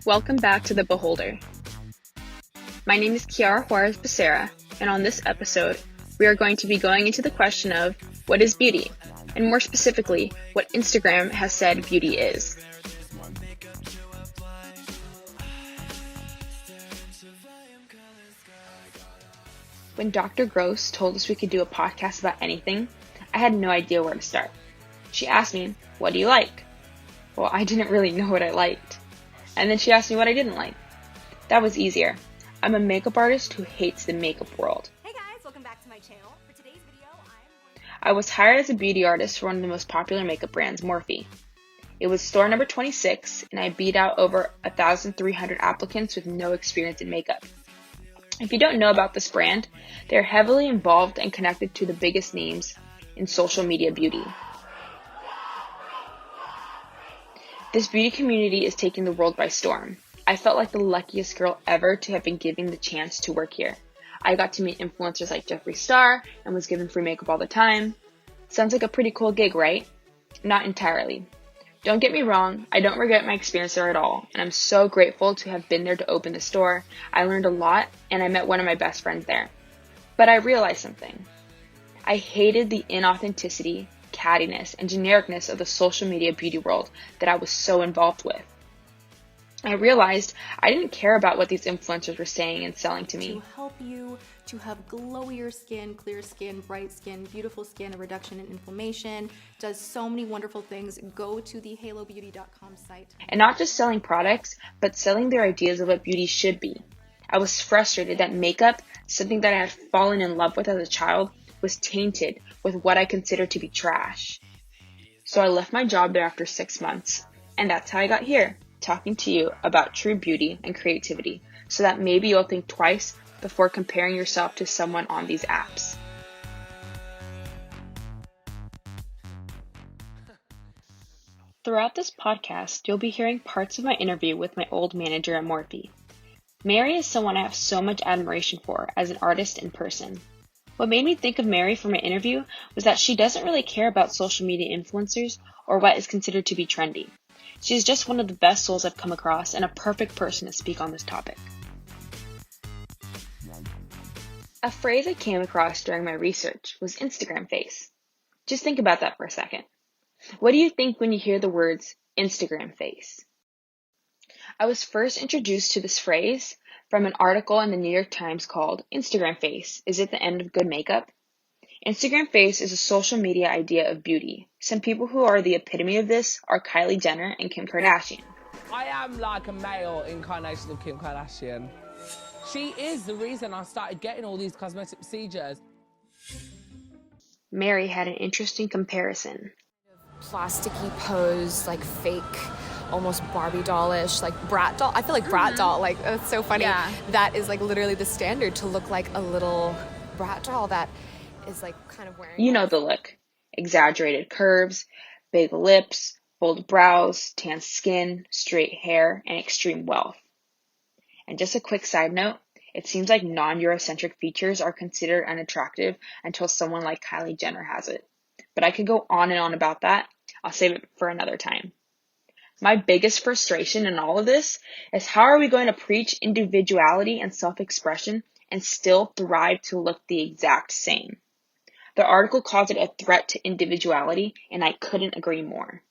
Welcome back to The Beholder. My name is Kiara Juarez-Becerra, and on this episode, we are going to be going into the question of what is beauty, and more specifically, what Instagram has said beauty is. When Dr. Gross told us we could do a podcast about anything, I had no idea where to start. She asked me, "What do you like?" Well, I didn't really know what I liked. And then she asked me what I didn't like. That was easier. I'm a makeup artist who hates the makeup world. Hey guys, welcome back to my channel. For today's video, I was hired as a beauty artist for one of the most popular makeup brands, Morphe. It was store number 26, and I beat out over 1,300 applicants with no experience in makeup. If you don't know about this brand, they're heavily involved and connected to the biggest names in social media beauty. This beauty community is taking the world by storm. I felt like the luckiest girl ever to have been given the chance to work here. I got to meet influencers like Jeffree Star and was given free makeup all the time. Sounds like a pretty cool gig, right? Not entirely. Don't get me wrong, I don't regret my experience there at all, and I'm so grateful to have been there to open the store. I learned a lot, and I met one of my best friends there. But I realized something. I hated the inauthenticity, cattiness, and genericness of the social media beauty world that I was so involved with. I realized I didn't care about what these influencers were saying and selling to me. to help you to have glowier skin, clear skin, bright skin, beautiful skin, a reduction in inflammation, does so many wonderful things. Go to the halobeauty.com site. And not just selling products, but selling their ideas of what beauty should be. I was frustrated that makeup, something that I had fallen in love with as a child, was tainted with what I considered to be trash. So I left my job there after 6 months, and that's how I got here, talking to you about true beauty and creativity, so that maybe you'll think twice before comparing yourself to someone on these apps. Throughout this podcast, you'll be hearing parts of my interview with my old manager at Morphe. Mary is someone I have so much admiration for as an artist in person. What made me think of Mary for my interview was that she doesn't really care about social media influencers or what is considered to be trendy. She's just one of the best souls I've come across and a perfect person to speak on this topic. A phrase I came across during my research was Instagram face. Just think about that for a second. What do you think when you hear the words Instagram face? I was first introduced to this phrase from an article in the New York Times called Instagram face, Is It the End of Good Makeup? Instagram face is a social media idea of beauty. Some people who are the epitome of this are Kylie Jenner and Kim Kardashian. I am like a male incarnation of Kim Kardashian. She is the reason I started getting all these cosmetic procedures. Mary had an interesting comparison. Plasticky pose, like fake, almost Barbie dollish, like brat doll. I feel like brat doll, like that's so funny. Yeah. That is like literally the standard to look like a little brat doll that is like kind of wearing. You know the look. Exaggerated curves, big lips, bold brows, tan skin, straight hair, and extreme wealth. And just a quick side note, it seems like non-Eurocentric features are considered unattractive until someone like Kylie Jenner has it. But I could go on and on about that. I'll save it for another time. My biggest frustration in all of this is how are we going to preach individuality and self-expression and still thrive to look the exact same? The article calls it a threat to individuality, and I couldn't agree more.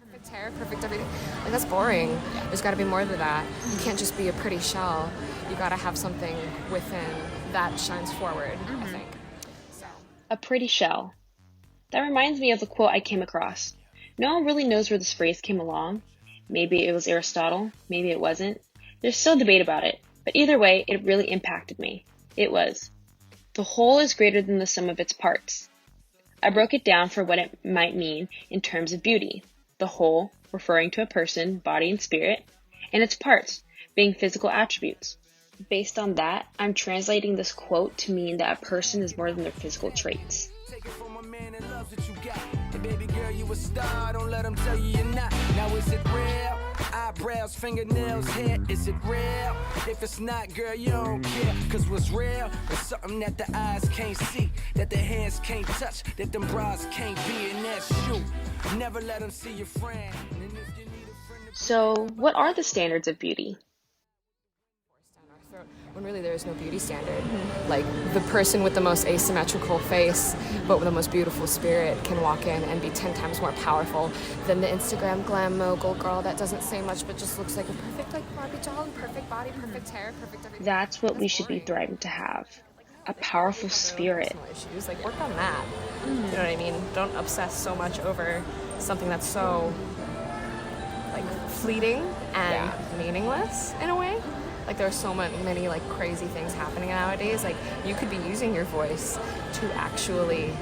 Perfect hair, perfect everything. Like that's boring. There's got to be more than that. You can't just be a pretty shell. You got to have something within that shines forward, I think. So. A pretty shell. That reminds me of a quote I came across. No one really knows where this phrase came along. Maybe it was Aristotle, maybe it wasn't. There's still debate about it, but either way, it really impacted me. It was, the whole is greater than the sum of its parts. I broke it down for what it might mean in terms of beauty. The whole, referring to a person, body and spirit, and its parts, being physical attributes. Based on that, I'm translating this quote to mean that a person is more than their physical traits. Take it from a man that loves what you got. Hey, baby girl, you a star. Don't let him tell you you're not. Now is it real? I eyebrows, fingernails, hair, is it real? If it's not, girl, you don't care. Cause what's real is something that the eyes can't see, that the hands can't touch, that them bras can't be, and that's you. Never let them see your friend. And if you need a friend to So, what are the standards of beauty? When really there is no beauty standard. Like, the person with the most asymmetrical face but with the most beautiful spirit can walk in and be 10 times more powerful than the Instagram glam mogul girl that doesn't say much but just looks like a perfect like Barbie doll, perfect body, perfect hair, perfect everything. That's what we should be thriving to have. A powerful spirit. Personal issues, like, work on that. You know what I mean? Don't obsess so much over something that's so like fleeting and meaningless in a way. Like, there are so many like crazy things happening nowadays. Like, you could be using your voice to actually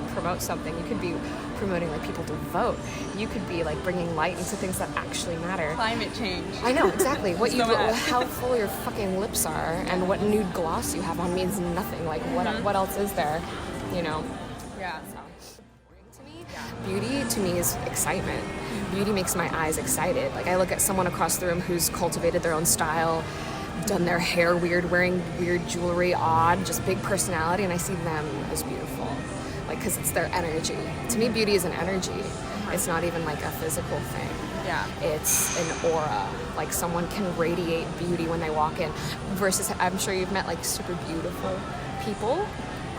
promote something. You could be promoting like people to vote. You could be like bringing light into things that actually matter. Climate change. I know exactly what you, So bad. how full your fucking lips are, and what nude gloss you have on means nothing. Like, what else is there? You know. Yeah. To me, beauty to me is excitement. Beauty makes my eyes excited. Like, I look at someone across the room who's cultivated their own style, done their hair weird, wearing weird jewelry, odd, just big personality, and I see them as beautiful. Like, because it's their energy. To me, beauty is an energy. It's not even like a physical thing. Yeah. It's an aura. Like, someone can radiate beauty when they walk in. Versus, I'm sure you've met like super beautiful people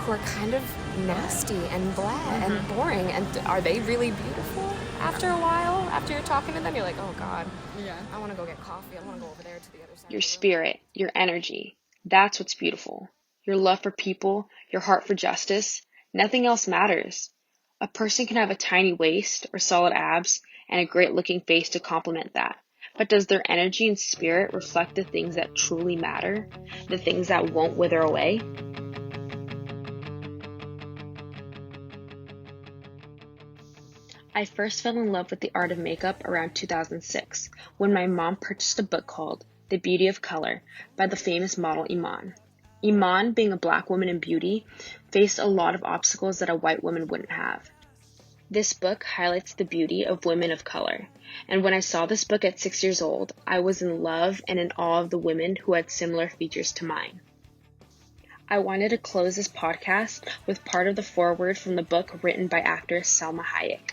who are kind of nasty and blah and boring. And are they really beautiful? After a while, after you're talking to them, you're like, oh God, I want to go get coffee. I want to go over there to the other side. Your spirit, your energy. That's what's beautiful. Your love for people, your heart for justice. Nothing else matters. A person can have a tiny waist or solid abs and a great looking face to complement that. But does their energy and spirit reflect the things that truly matter? The things that won't wither away? I first fell in love with the art of makeup around 2006 when my mom purchased a book called The Beauty of Color by the famous model Iman. Iman, being a black woman in beauty, faced a lot of obstacles that a white woman wouldn't have. This book highlights the beauty of women of color, and when I saw this book at 6 years old, I was in love and in awe of the women who had similar features to mine. I wanted to close this podcast with part of the foreword from the book written by actress Salma Hayek.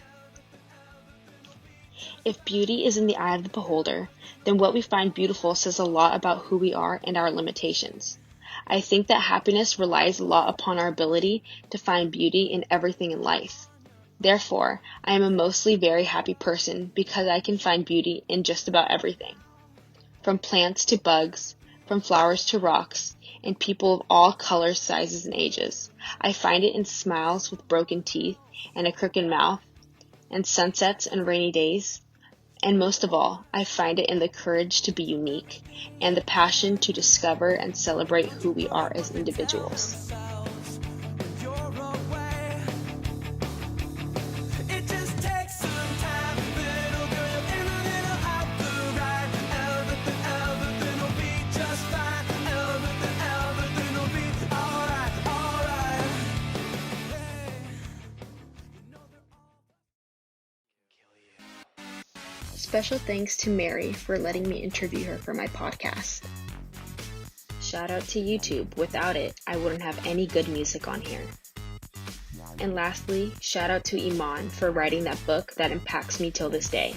If beauty is in the eye of the beholder, then what we find beautiful says a lot about who we are and our limitations. I think that happiness relies a lot upon our ability to find beauty in everything in life. Therefore, I am a mostly very happy person because I can find beauty in just about everything. From plants to bugs, from flowers to rocks, and people of all colors, sizes, and ages. I find it in smiles with broken teeth and a crooked mouth, and sunsets and rainy days. And most of all, I find it in the courage to be unique and the passion to discover and celebrate who we are as individuals. you're away. It just takes some time, little girl, in a little out the right. Everything will be just fine. Everything will be alright. Special thanks to Mary for letting me interview her for my podcast. Shout out to YouTube. Without it, I wouldn't have any good music on here. And lastly, shout out to Iman for writing that book that impacts me till this day.